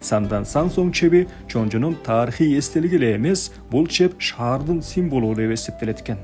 Сандан сан соң чеби чоңжунун тарыхый эстелиги эле эмес, бул чеп шаардын символу деп эсептелет экен.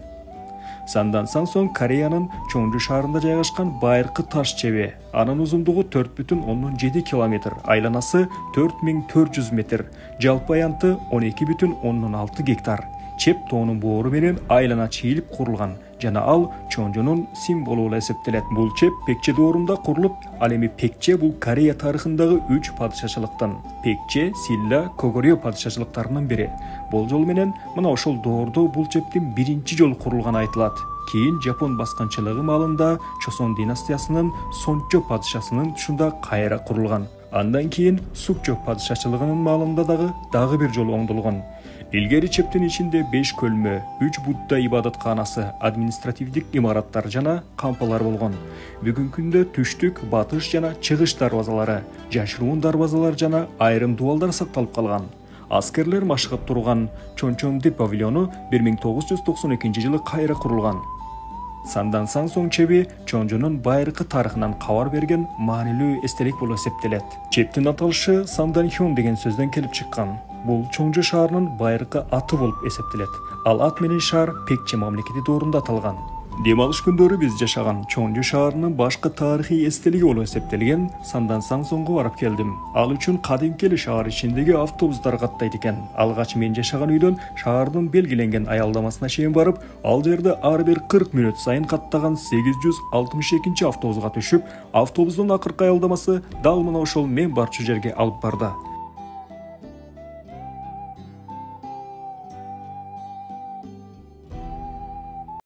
Сандан сан соң Кореянын Чоңжу шаарында жайгашкан байыркы таш чеби. Анын узундугу 4,7 километр, айланасы 4400 метр, жалпы аянты 12,6 гектар. Чеп тоонун боору менен айлана чийилип курулган жана ал Чоңжунун символу болуп эсептелет. Бул чеп Пекче доорунда курулуп, ал эми Пекче бул Корея тарыхындагы 3 падышачылыктан Пекче, Силла, Когорё падышачылыктарынын бири. Болжол менен мына ошол доордо бул чептин биринчи жолу курулганы айтылат. Кийин Жапон баскынчылыгы маалында Чосон династиясынын Сончо падышасынын тушунда кайра курулган. Андан кийин Сукчо падышачылыгынын маалында дагы бир жолу оңдолгон. Илгери чептин ичинде 5 көлмө, 3 Будда ибадатканасы, административдик имараттар жана кампалар болгон. Бүгүнкү күндө түштүк, батыш жана чыгыш дарбазалары, жашыруун дарбазалар жана айрым дуалдар сакталып калган. Аскерлер машыгып турган Чончонди павильону 1992-жылы кайра курулган. Сандан сан соң чеби Чоңжунун байыркы тарыхынан кабар берген маанилүү эстелик болуп эсептелет. Чептин аталышы Санданхён деген сөздөн келип чыккан. Бул Чоңжу шаарынын байыркы аты болуп эсептелет. Ал ат менен шаар Пекче мамлекети доорунда аталган. Дем алыш күндөрү биз жашаган Чоңжу шаарынын башкы тарыхый эстелиги болуп эсептелген Сандан сан соңго барып келдим. Ал үчүн кадимки эле шаар ичиндеги автобустар каттайт экен. Алгач мен жашаган үйдөн шаардын белгиленген аялдамасына чейин барып, ал жерде ар бир 40 мүнөт сайын каттаган 862 автобуска түшүп, автобустун акыркы аялдамасы дал мына ошол мен барчу жерге алып барды.